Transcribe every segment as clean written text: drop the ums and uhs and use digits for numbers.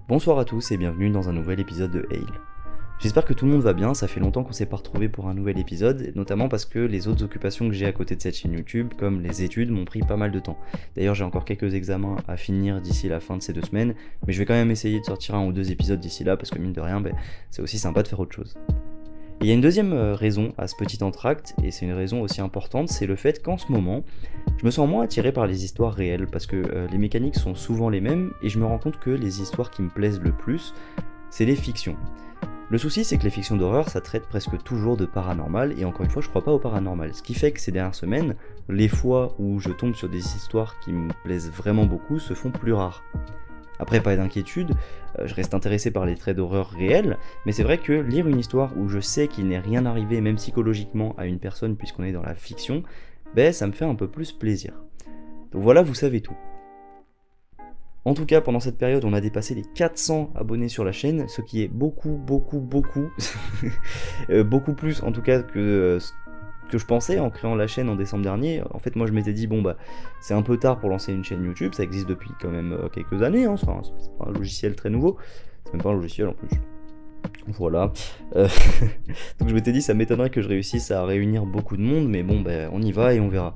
Bonsoir à tous et bienvenue dans un nouvel épisode de Hail. J'espère que tout le monde va bien, ça fait longtemps qu'on s'est pas retrouvé pour un nouvel épisode, notamment parce que les autres occupations que j'ai à côté de cette chaîne YouTube, comme les études, m'ont pris pas mal de temps. D'ailleurs j'ai encore quelques examens à finir d'ici la fin de ces 2 semaines, mais je vais quand même essayer de sortir 1 ou 2 épisodes d'ici là, parce que mine de rien, c'est aussi sympa de faire autre chose. Et il y a une deuxième raison à ce petit entracte, et c'est une raison aussi importante, c'est le fait qu'en ce moment, je me sens moins attiré par les histoires réelles, parce que les mécaniques sont souvent les mêmes, et je me rends compte que les histoires qui me plaisent le plus, c'est les fictions. Le souci, c'est que les fictions d'horreur, ça traite presque toujours de paranormal, et encore une fois, je crois pas au paranormal. Ce qui fait que ces dernières semaines, les fois où je tombe sur des histoires qui me plaisent vraiment beaucoup se font plus rares. Après, pas d'inquiétude, je reste intéressé par les traits d'horreur réels, mais c'est vrai que lire une histoire où je sais qu'il n'est rien arrivé, même psychologiquement, à une personne puisqu'on est dans la fiction, ça me fait un peu plus plaisir. Donc voilà, vous savez tout. En tout cas, pendant cette période, on a dépassé les 400 abonnés sur la chaîne, ce qui est beaucoup, beaucoup plus en tout cas que ce que je pensais en créant la chaîne en décembre dernier. En fait, moi je m'étais dit, c'est un peu tard pour lancer une chaîne YouTube, ça existe depuis quand même quelques années, hein, c'est pas un logiciel très nouveau, c'est même pas un logiciel en plus. Voilà. Euh, Donc je m'étais dit, ça m'étonnerait que je réussisse à réunir beaucoup de monde, mais on y va et on verra.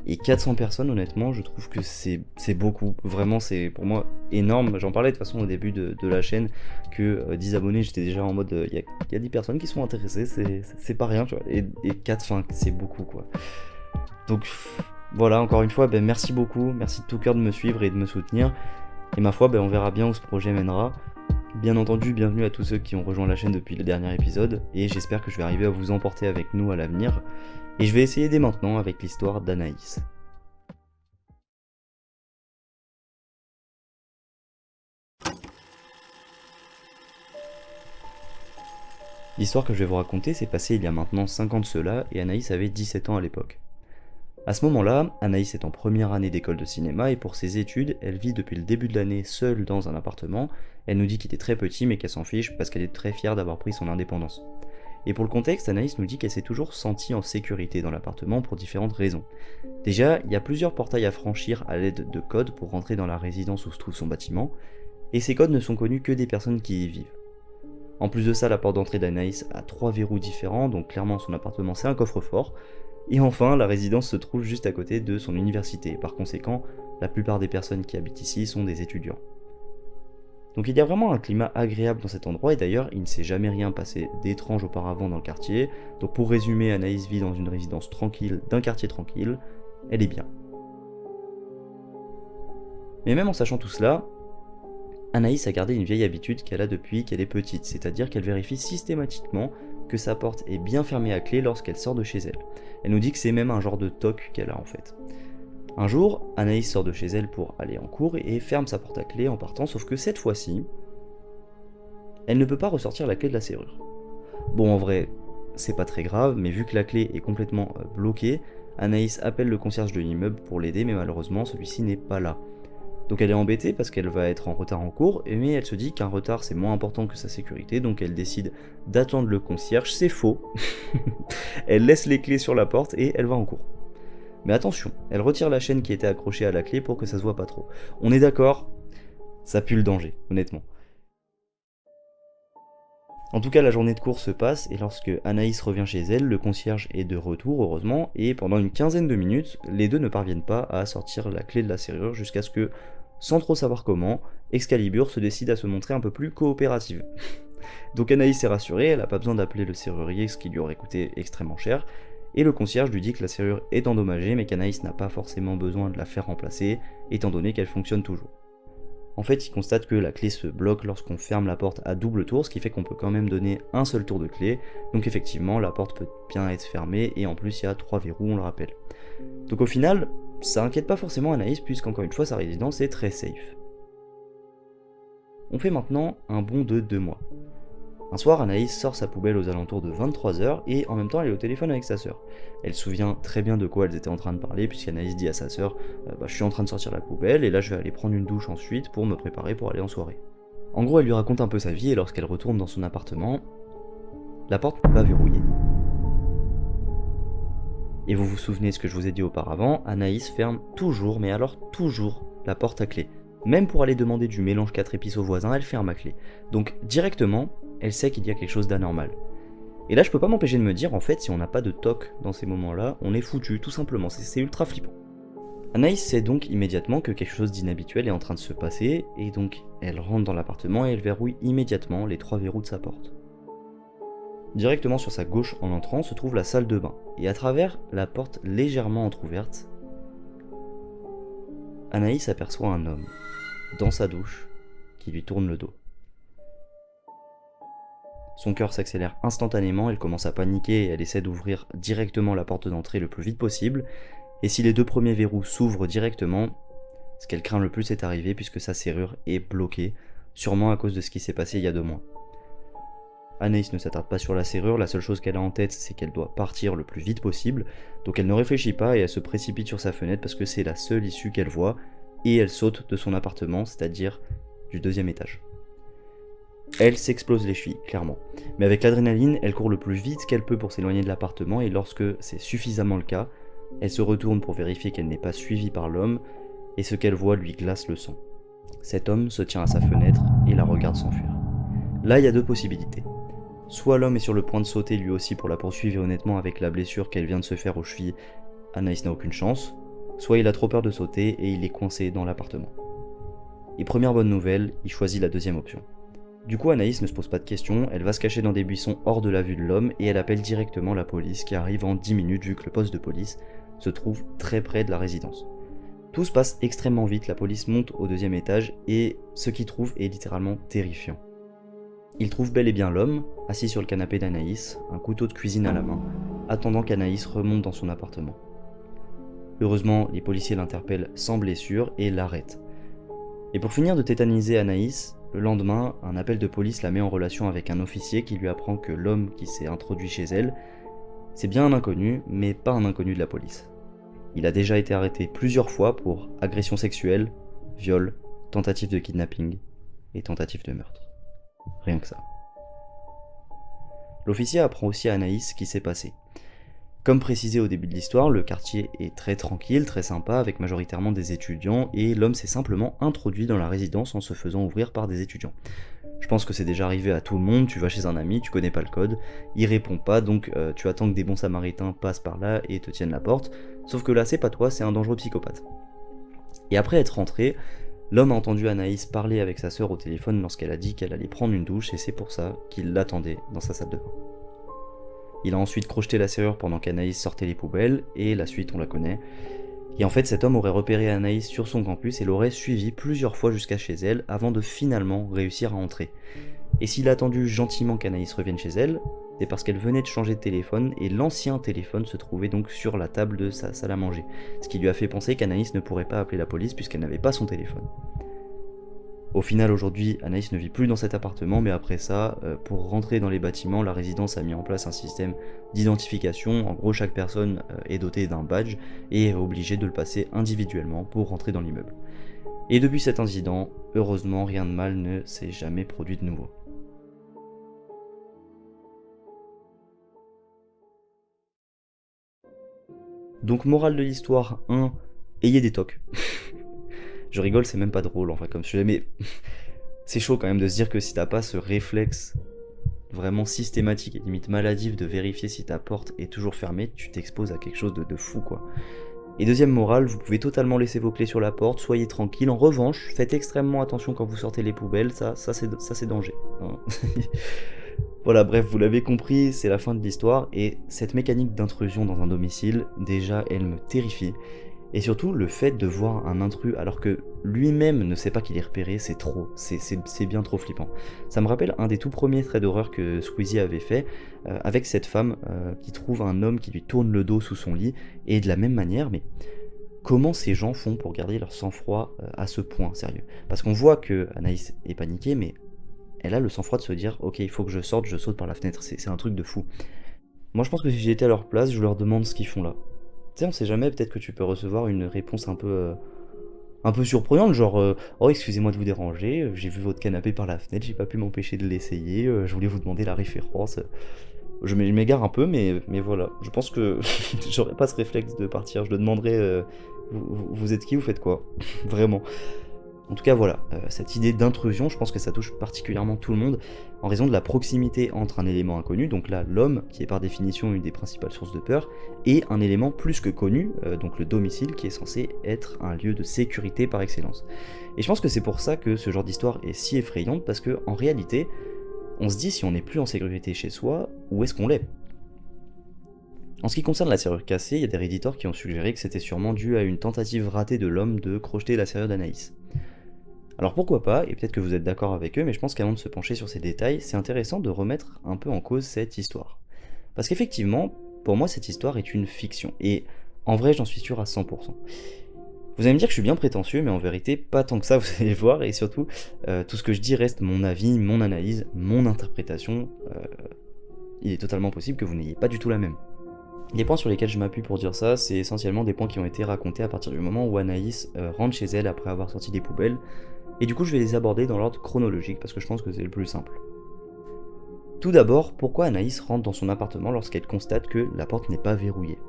Et 400 personnes, honnêtement, je trouve que c'est beaucoup. Vraiment, c'est pour moi énorme. J'en parlais de toute façon au début de la chaîne, que 10 abonnés, j'étais déjà en mode, y a 10 personnes qui sont intéressées, c'est pas rien, tu vois. Et 4, enfin, c'est beaucoup, quoi. Donc voilà, encore une fois, merci beaucoup. Merci de tout cœur de me suivre et de me soutenir. Et ma foi, on verra bien où ce projet mènera. Bien entendu, bienvenue à tous ceux qui ont rejoint la chaîne depuis le dernier épisode, et j'espère que je vais arriver à vous emporter avec nous à l'avenir. Et je vais essayer dès maintenant avec l'histoire d'Anaïs. L'histoire que je vais vous raconter s'est passée il y a maintenant 5 ans de cela, et Anaïs avait 17 ans à l'époque. À ce moment-là, Anaïs est en première année d'école de cinéma, et pour ses études, elle vit depuis le début de l'année seule dans un appartement. Elle nous dit qu'il est très petit mais qu'elle s'en fiche parce qu'elle est très fière d'avoir pris son indépendance. Et pour le contexte, Anaïs nous dit qu'elle s'est toujours sentie en sécurité dans l'appartement pour différentes raisons. Déjà, il y a plusieurs portails à franchir à l'aide de codes pour rentrer dans la résidence où se trouve son bâtiment, et ces codes ne sont connus que des personnes qui y vivent. En plus de ça, la porte d'entrée d'Anaïs a 3 verrous différents, donc clairement son appartement c'est un coffre-fort. Et enfin, la résidence se trouve juste à côté de son université, par conséquent, la plupart des personnes qui habitent ici sont des étudiants. Donc il y a vraiment un climat agréable dans cet endroit, et d'ailleurs il ne s'est jamais rien passé d'étrange auparavant dans le quartier. Donc pour résumer, Anaïs vit dans une résidence tranquille, d'un quartier tranquille, elle est bien. Mais même en sachant tout cela, Anaïs a gardé une vieille habitude qu'elle a depuis qu'elle est petite, c'est-à-dire qu'elle vérifie systématiquement que sa porte est bien fermée à clé lorsqu'elle sort de chez elle. Elle nous dit que c'est même un genre de toc qu'elle a en fait. Un jour, Anaïs sort de chez elle pour aller en cours et ferme sa porte à clé en partant, sauf que cette fois-ci, elle ne peut pas ressortir la clé de la serrure. Bon, en vrai, c'est pas très grave, mais vu que la clé est complètement bloquée, Anaïs appelle le concierge de l'immeuble pour l'aider, mais malheureusement celui-ci n'est pas là. Donc elle est embêtée parce qu'elle va être en retard en cours, mais elle se dit qu'un retard c'est moins important que sa sécurité, donc elle décide d'attendre le concierge. C'est faux. Elle laisse les clés sur la porte et elle va en cours. Mais attention, elle retire la chaîne qui était accrochée à la clé pour que ça se voit pas trop. On est d'accord, ça pue le danger, honnêtement. En tout cas, la journée de cours se passe, et lorsque Anaïs revient chez elle, le concierge est de retour, heureusement, et pendant une quinzaine de minutes, les deux ne parviennent pas à sortir la clé de la serrure jusqu'à ce que, sans trop savoir comment, Excalibur se décide à se montrer un peu plus coopérative. Donc Anaïs est rassurée, elle n'a pas besoin d'appeler le serrurier, ce qui lui aurait coûté extrêmement cher, et le concierge lui dit que la serrure est endommagée, mais qu'Anaïs n'a pas forcément besoin de la faire remplacer, étant donné qu'elle fonctionne toujours. En fait, il constate que la clé se bloque lorsqu'on ferme la porte à double tour, ce qui fait qu'on peut quand même donner un seul tour de clé. Donc effectivement, la porte peut bien être fermée, et en plus il y a 3 verrous, on le rappelle. Donc au final, ça inquiète pas forcément Anaïs, puisqu'encore une fois, sa résidence est très safe. On fait maintenant un bond de 2 mois. Un soir, Anaïs sort sa poubelle aux alentours de 23h, et en même temps elle est au téléphone avec sa sœur. Elle se souvient très bien de quoi elles étaient en train de parler, puisqu'Anaïs dit à sa sœur je suis en train de sortir la poubelle, et là je vais aller prendre une douche ensuite pour me préparer pour aller en soirée. En gros, elle lui raconte un peu sa vie, et lorsqu'elle retourne dans son appartement, la porte n'est pas verrouillée. Et vous vous souvenez de ce que je vous ai dit auparavant, Anaïs ferme toujours, mais alors toujours, la porte à clé. Même pour aller demander du mélange 4 épices au voisin, elle ferme à clé. Donc directement, elle sait qu'il y a quelque chose d'anormal. Et là, je peux pas m'empêcher de me dire, en fait, si on n'a pas de toc dans ces moments-là, on est foutu, tout simplement, c'est ultra flippant. Anaïs sait donc immédiatement que quelque chose d'inhabituel est en train de se passer, et donc elle rentre dans l'appartement et elle verrouille immédiatement les 3 verrous de sa porte. Directement sur sa gauche en entrant se trouve la salle de bain, et à travers la porte légèrement entr'ouverte, Anaïs aperçoit un homme, dans sa douche, qui lui tourne le dos. Son cœur s'accélère instantanément, elle commence à paniquer et elle essaie d'ouvrir directement la porte d'entrée le plus vite possible, et si les 2 premiers verrous s'ouvrent directement, ce qu'elle craint le plus est arrivé puisque sa serrure est bloquée, sûrement à cause de ce qui s'est passé il y a 2 mois. Anaïs ne s'attarde pas sur la serrure, la seule chose qu'elle a en tête c'est qu'elle doit partir le plus vite possible, donc elle ne réfléchit pas et elle se précipite sur sa fenêtre parce que c'est la seule issue qu'elle voit, et elle saute de son appartement, c'est-à-dire du 2e étage. Elle s'explose les chevilles, clairement. Mais avec l'adrénaline, elle court le plus vite qu'elle peut pour s'éloigner de l'appartement, et lorsque c'est suffisamment le cas, elle se retourne pour vérifier qu'elle n'est pas suivie par l'homme, et ce qu'elle voit lui glace le sang. Cet homme se tient à sa fenêtre et la regarde s'enfuir. Là, il y a 2 possibilités. Soit l'homme est sur le point de sauter lui aussi pour la poursuivre, et honnêtement, avec la blessure qu'elle vient de se faire aux chevilles, Anaïs n'a aucune chance, soit il a trop peur de sauter et il est coincé dans l'appartement. Et première bonne nouvelle, il choisit la 2e option. Du coup, Anaïs ne se pose pas de questions, elle va se cacher dans des buissons hors de la vue de l'homme et elle appelle directement la police qui arrive en 10 minutes vu que le poste de police se trouve très près de la résidence. Tout se passe extrêmement vite, la police monte au 2e étage et ce qu'ils trouvent est littéralement terrifiant. Ils trouvent bel et bien l'homme, assis sur le canapé d'Anaïs, un couteau de cuisine à la main, attendant qu'Anaïs remonte dans son appartement. Heureusement, les policiers l'interpellent sans blessure et l'arrêtent. Et pour finir de tétaniser Anaïs, le lendemain, un appel de police la met en relation avec un officier qui lui apprend que l'homme qui s'est introduit chez elle, c'est bien un inconnu, mais pas un inconnu de la police. Il a déjà été arrêté plusieurs fois pour agression sexuelle, viol, tentative de kidnapping et tentative de meurtre. Rien que ça. L'officier apprend aussi à Anaïs ce qui s'est passé. Comme précisé au début de l'histoire, le quartier est très tranquille, très sympa, avec majoritairement des étudiants, et l'homme s'est simplement introduit dans la résidence en se faisant ouvrir par des étudiants. Je pense que c'est déjà arrivé à tout le monde, tu vas chez un ami, tu connais pas le code, il répond pas, donc tu attends que des bons samaritains passent par là et te tiennent la porte, sauf que là c'est pas toi, c'est un dangereux psychopathe. Et après être rentré, l'homme a entendu Anaïs parler avec sa sœur au téléphone lorsqu'elle a dit qu'elle allait prendre une douche, et c'est pour ça qu'il l'attendait dans sa salle de bain. Il a ensuite crocheté la serrure pendant qu'Anaïs sortait les poubelles, et la suite on la connaît. Et en fait cet homme aurait repéré Anaïs sur son campus et l'aurait suivi plusieurs fois jusqu'à chez elle avant de finalement réussir à entrer. Et s'il a attendu gentiment qu'Anaïs revienne chez elle, c'est parce qu'elle venait de changer de téléphone et l'ancien téléphone se trouvait donc sur la table de sa salle à manger. Ce qui lui a fait penser qu'Anaïs ne pourrait pas appeler la police puisqu'elle n'avait pas son téléphone. Au final, aujourd'hui, Anaïs ne vit plus dans cet appartement, mais après ça, pour rentrer dans les bâtiments, la résidence a mis en place un système d'identification. En gros, chaque personne est dotée d'un badge et est obligée de le passer individuellement pour rentrer dans l'immeuble. Et depuis cet incident, heureusement, rien de mal ne s'est jamais produit de nouveau. Donc, morale de l'histoire 1, ayez des tocs. Je rigole, c'est même pas drôle en fait comme sujet, mais c'est chaud quand même de se dire que si t'as pas ce réflexe vraiment systématique et limite maladif de vérifier si ta porte est toujours fermée, tu t'exposes à quelque chose de fou quoi. Et deuxième morale, vous pouvez totalement laisser vos clés sur la porte, soyez tranquille. En revanche, faites extrêmement attention quand vous sortez les poubelles, ça c'est danger. Hein. Voilà, bref, vous l'avez compris, c'est la fin de l'histoire, et cette mécanique d'intrusion dans un domicile, déjà elle me terrifie. Et surtout, le fait de voir un intrus alors que lui-même ne sait pas qu'il est repéré, c'est trop, c'est bien trop flippant. Ça me rappelle un des tout premiers traits d'horreur que Squeezie avait fait, avec cette femme qui trouve un homme qui lui tourne le dos sous son lit, et de la même manière, mais comment ces gens font pour garder leur sang-froid à ce point, sérieux? Parce qu'on voit que Anaïs est paniquée, mais elle a le sang-froid de se dire, ok, il faut que je sorte, je saute par la fenêtre, c'est un truc de fou. Moi je pense que si j'étais à leur place, je leur demande ce qu'ils font là. Tu sais, on sait jamais, peut-être que tu peux recevoir une réponse un peu surprenante, genre oh excusez-moi de vous déranger, j'ai vu votre canapé par la fenêtre, j'ai pas pu m'empêcher de l'essayer, je voulais vous demander la référence. Je m'égare un peu, mais voilà, je pense que j'aurais pas ce réflexe de partir, je le demanderais vous êtes qui, vous faites quoi? Vraiment. En tout cas voilà, cette idée d'intrusion, je pense que ça touche particulièrement tout le monde, en raison de la proximité entre un élément inconnu, donc là l'homme, qui est par définition une des principales sources de peur, et un élément plus que connu, donc le domicile, qui est censé être un lieu de sécurité par excellence. Et je pense que c'est pour ça que ce genre d'histoire est si effrayante, parce que en réalité, on se dit si on n'est plus en sécurité chez soi, où est-ce qu'on l'est? En ce qui concerne la serrure cassée, il y a des réditeurs qui ont suggéré que c'était sûrement dû à une tentative ratée de l'homme de crocheter la serrure d'Anaïs. Alors pourquoi pas, et peut-être que vous êtes d'accord avec eux, mais je pense qu'avant de se pencher sur ces détails, c'est intéressant de remettre un peu en cause cette histoire. Parce qu'effectivement, pour moi cette histoire est une fiction, et en vrai j'en suis sûr à 100%. Vous allez me dire que je suis bien prétentieux, mais en vérité pas tant que ça, vous allez voir, et surtout, tout ce que je dis reste mon avis, mon analyse, mon interprétation. Il est totalement possible que vous n'ayez pas du tout la même. Les points sur lesquels je m'appuie pour dire ça, c'est essentiellement des points qui ont été racontés à partir du moment où Anaïs rentre chez elle après avoir sorti des poubelles, et du coup je vais les aborder dans l'ordre chronologique parce que je pense que c'est le plus simple. Tout d'abord, pourquoi Anaïs rentre dans son appartement lorsqu'elle constate que la porte n'est pas verrouillée?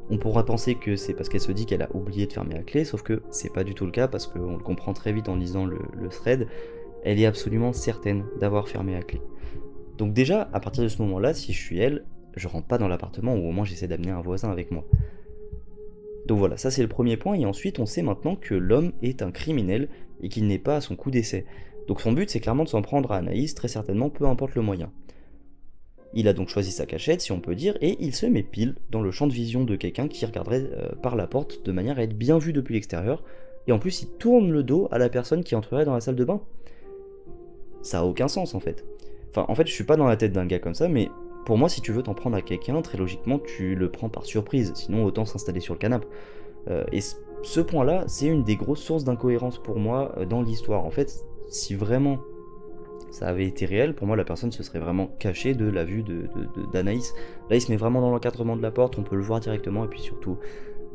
On pourra penser que c'est parce qu'elle se dit qu'elle a oublié de fermer la clé, sauf que c'est pas du tout le cas parce qu'on le comprend très vite en lisant le thread, elle est absolument certaine d'avoir fermé la clé. Donc déjà, à partir de ce moment-là, si je suis elle, je rentre pas dans l'appartement ou au moins j'essaie d'amener un voisin avec moi. Donc voilà, ça c'est le premier point, et ensuite on sait maintenant que l'homme est un criminel et qu'il n'est pas à son coup d'essai. Donc son but c'est clairement de s'en prendre à Anaïs, très certainement, peu importe le moyen. Il a donc choisi sa cachette, si on peut dire, et il se met pile dans le champ de vision de quelqu'un qui regarderait par la porte de manière à être bien vu depuis l'extérieur, et en plus il tourne le dos à la personne qui entrerait dans la salle de bain. Ça a aucun sens en fait. Enfin, en fait, je suis pas dans la tête d'un gars comme ça, mais pour moi, si tu veux t'en prendre à quelqu'un, très logiquement, tu le prends par surprise, sinon autant s'installer sur le canapé. Et ce point-là, c'est une des grosses sources d'incohérence pour moi dans l'histoire. En fait, si vraiment ça avait été réel, pour moi, la personne se serait vraiment cachée de la vue d'Anaïs. Là, il se met vraiment dans l'encadrement de la porte, on peut le voir directement, et puis surtout,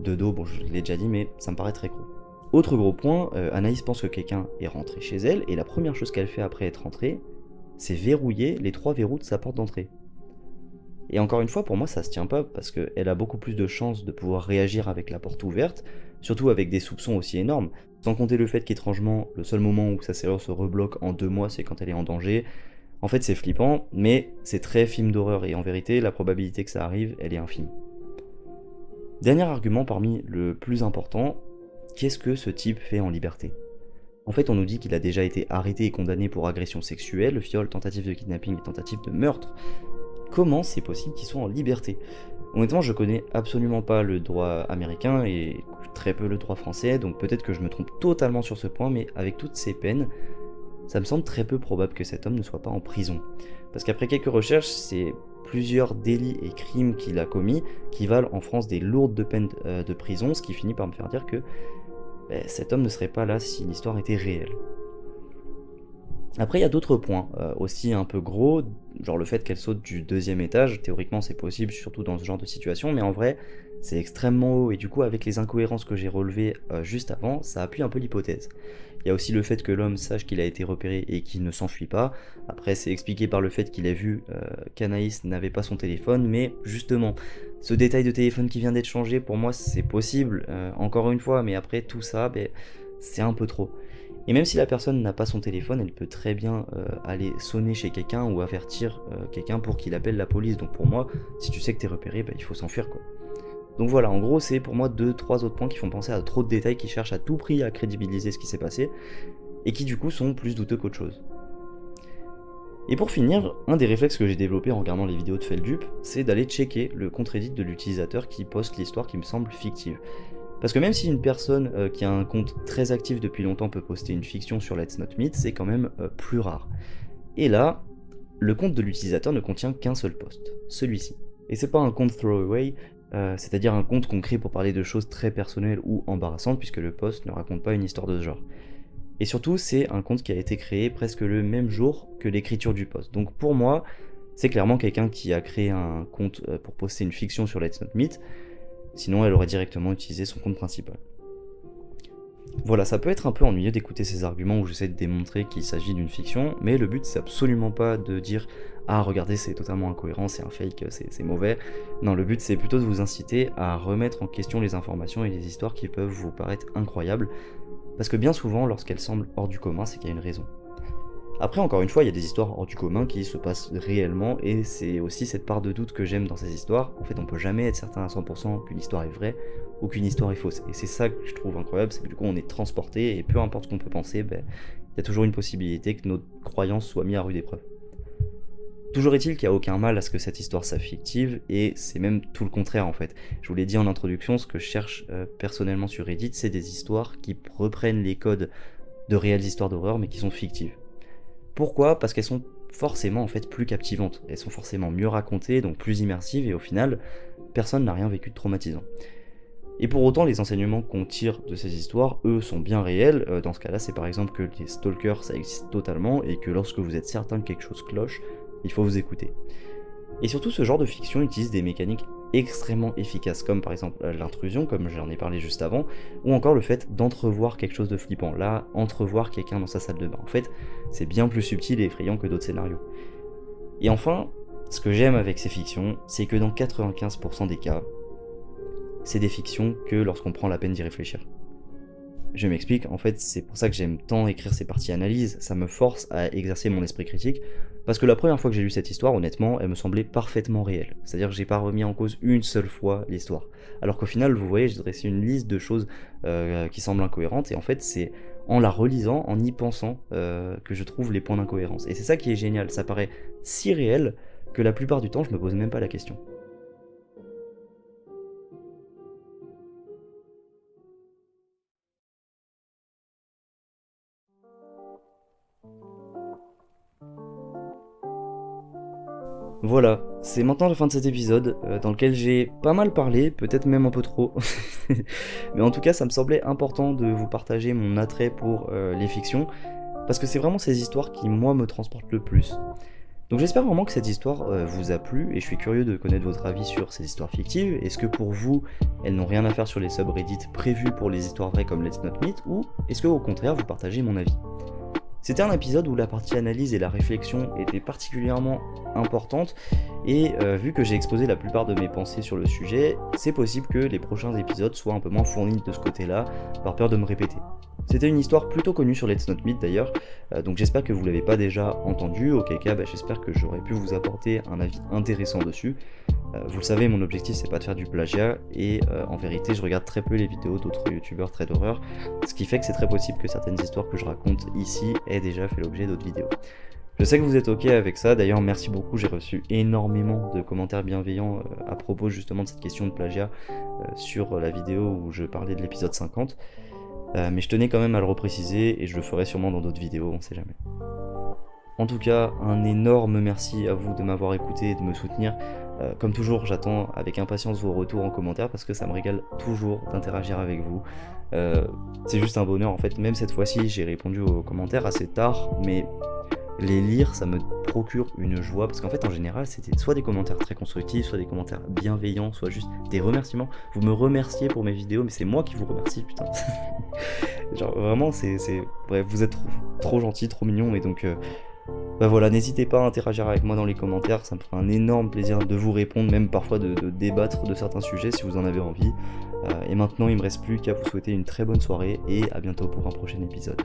de dos, bon, je l'ai déjà dit, mais ça me paraît très gros. Autre gros point, Anaïs pense que quelqu'un est rentré chez elle, et la première chose qu'elle fait après être rentrée, c'est verrouiller les 3 verrous de sa porte d'entrée. Et encore une fois, pour moi, ça se tient pas, parce qu'elle a beaucoup plus de chances de pouvoir réagir avec la porte ouverte, surtout avec des soupçons aussi énormes, sans compter le fait qu'étrangement, le seul moment où sa serrure se rebloque en 2 mois, c'est quand elle est en danger. En fait, c'est flippant, mais c'est très film d'horreur, et en vérité, la probabilité que ça arrive, elle est infime. Dernier argument parmi le plus important, qu'est-ce que ce type fait en liberté? En fait, on nous dit qu'il a déjà été arrêté et condamné pour agression sexuelle, viol, tentative de kidnapping et tentative de meurtre. Comment c'est possible qu'il soit en liberté? Honnêtement, je connais absolument pas le droit américain et très peu le droit français, donc peut-être que je me trompe totalement sur ce point, mais avec toutes ces peines, ça me semble très peu probable que cet homme ne soit pas en prison. Parce qu'après quelques recherches, c'est plusieurs délits et crimes qu'il a commis qui valent en France des lourdes peines de prison, ce qui finit par me faire dire que cet homme ne serait pas là si l'histoire était réelle. Après, il y a d'autres points, aussi un peu gros, genre le fait qu'elle saute du 2e étage. Théoriquement, c'est possible, surtout dans ce genre de situation, mais en vrai, c'est extrêmement haut, et du coup, avec les incohérences que j'ai relevées juste avant, ça appuie un peu l'hypothèse. Il y a aussi le fait que l'homme sache qu'il a été repéré et qu'il ne s'enfuit pas. Après, c'est expliqué par le fait qu'il a vu qu'Anaïs n'avait pas son téléphone, mais justement, ce détail de téléphone qui vient d'être changé, pour moi, c'est possible, encore une fois, mais après, tout ça, c'est un peu trop. Et même si la personne n'a pas son téléphone, elle peut très bien aller sonner chez quelqu'un ou avertir quelqu'un pour qu'il appelle la police. Donc pour moi, si tu sais que t'es repéré, il faut s'enfuir quoi. Donc voilà, en gros, c'est pour moi 2-3 autres points qui font penser à trop de détails, qui cherchent à tout prix à crédibiliser ce qui s'est passé, et qui du coup sont plus douteux qu'autre chose. Et pour finir, un des réflexes que j'ai développé en regardant les vidéos de Feldup, c'est d'aller checker le compte Reddit de l'utilisateur qui poste l'histoire qui me semble fictive. Parce que même si une personne qui a un compte très actif depuis longtemps peut poster une fiction sur Let's Not Meet, c'est quand même plus rare. Et là, le compte de l'utilisateur ne contient qu'un seul post, celui-ci. Et c'est pas un compte throwaway, c'est-à-dire un compte qu'on crée pour parler de choses très personnelles ou embarrassantes, puisque le post ne raconte pas une histoire de ce genre. Et surtout, c'est un compte qui a été créé presque le même jour que l'écriture du post. Donc pour moi, c'est clairement quelqu'un qui a créé un compte pour poster une fiction sur Let's Not Meet. Sinon, elle aurait directement utilisé son compte principal. Voilà, ça peut être un peu ennuyeux d'écouter ces arguments où j'essaie de démontrer qu'il s'agit d'une fiction, mais le but c'est absolument pas de dire « Ah, regardez, c'est totalement incohérent, c'est un fake, c'est mauvais ». Non, le but c'est plutôt de vous inciter à remettre en question les informations et les histoires qui peuvent vous paraître incroyables, Parce que bien souvent, lorsqu'elles semblent hors du commun, c'est qu'il y a une raison. Après, encore une fois, il y a des histoires hors du commun qui se passent réellement, et c'est aussi cette part de doute que j'aime dans ces histoires. En fait, on peut jamais être certain à 100% qu'une histoire est vraie ou qu'une histoire est fausse. Et c'est ça que je trouve incroyable, c'est que du coup on est transporté, et peu importe ce qu'on peut penser, il y a toujours une possibilité que notre croyance soit mise à rude épreuve. Toujours est-il qu'il n'y a aucun mal à ce que cette histoire soit fictive, et c'est même tout le contraire en fait. Je vous l'ai dit en introduction, ce que je cherche personnellement sur Reddit, c'est des histoires qui reprennent les codes de réelles histoires d'horreur, mais qui sont fictives. Pourquoi ? Parce qu'elles sont forcément en fait plus captivantes, elles sont forcément mieux racontées, donc plus immersives, et au final, personne n'a rien vécu de traumatisant. Et pour autant, les enseignements qu'on tire de ces histoires, eux, sont bien réels. Dans ce cas-là, c'est par exemple que les stalkers, ça existe totalement, et que lorsque vous êtes certain que quelque chose cloche, il faut vous écouter. Et surtout, ce genre de fiction utilise des mécaniques extrêmement efficaces, comme par exemple l'intrusion, comme j'en ai parlé juste avant, ou encore le fait d'entrevoir quelque chose de flippant. Là, entrevoir quelqu'un dans sa salle de bain. En fait, c'est bien plus subtil et effrayant que d'autres scénarios. Et enfin, ce que j'aime avec ces fictions, c'est que dans 95% des cas, c'est des fictions que lorsqu'on prend la peine d'y réfléchir. Je m'explique, en fait, c'est pour ça que j'aime tant écrire ces parties analyses, ça me force à exercer mon esprit critique, parce que la première fois que j'ai lu cette histoire, honnêtement, elle me semblait parfaitement réelle. C'est-à-dire que j'ai pas remis en cause une seule fois l'histoire. Alors qu'au final, vous voyez, j'ai dressé une liste de choses qui semblent incohérentes, et en fait, c'est en la relisant, en y pensant, que je trouve les points d'incohérence. Et c'est ça qui est génial, ça paraît si réel que la plupart du temps, je me pose même pas la question. Voilà, c'est maintenant la fin de cet épisode, dans lequel j'ai pas mal parlé, peut-être même un peu trop. Mais en tout cas, ça me semblait important de vous partager mon attrait pour les fictions, parce que c'est vraiment ces histoires qui, moi, me transportent le plus. Donc j'espère vraiment que cette histoire vous a plu, et je suis curieux de connaître votre avis sur ces histoires fictives. Est-ce que pour vous, elles n'ont rien à faire sur les subreddits prévus pour les histoires vraies comme Let's Not Meet, ou est-ce que au contraire, vous partagez mon avis ? C'était un épisode où la partie analyse et la réflexion étaient particulièrement importantes, et vu que j'ai exposé la plupart de mes pensées sur le sujet, c'est possible que les prochains épisodes soient un peu moins fournis de ce côté-là, par peur de me répéter. C'était une histoire plutôt connue sur Let's Not Meet d'ailleurs, donc j'espère que vous l'avez pas déjà entendue, auquel cas j'espère que j'aurais pu vous apporter un avis intéressant dessus. Vous le savez, mon objectif c'est pas de faire du plagiat, et en vérité je regarde très peu les vidéos d'autres youtubeurs très d'horreur, ce qui fait que c'est très possible que certaines histoires que je raconte ici aient déjà fait l'objet d'autres vidéos. Je sais que vous êtes ok avec ça, d'ailleurs merci beaucoup, j'ai reçu énormément de commentaires bienveillants à propos justement de cette question de plagiat sur la vidéo où je parlais de l'épisode 50, mais je tenais quand même à le repréciser, et je le ferai sûrement dans d'autres vidéos, on sait jamais. En tout cas, un énorme merci à vous de m'avoir écouté et de me soutenir. Comme toujours, j'attends avec impatience vos retours en commentaire, parce que ça me régale toujours d'interagir avec vous. C'est juste un bonheur en fait. Même cette fois-ci, j'ai répondu aux commentaires assez tard, mais les lire, ça me procure une joie, parce qu'en fait, en général, c'était soit des commentaires très constructifs, soit des commentaires bienveillants, soit juste des remerciements. Vous me remerciez pour mes vidéos, mais c'est moi qui vous remercie, putain. Genre vraiment, bref, vous êtes trop gentils, trop mignons, et donc voilà, n'hésitez pas à interagir avec moi dans les commentaires, ça me fera un énorme plaisir de vous répondre, même parfois de débattre de certains sujets si vous en avez envie. Et maintenant, il me reste plus qu'à vous souhaiter une très bonne soirée, et à bientôt pour un prochain épisode.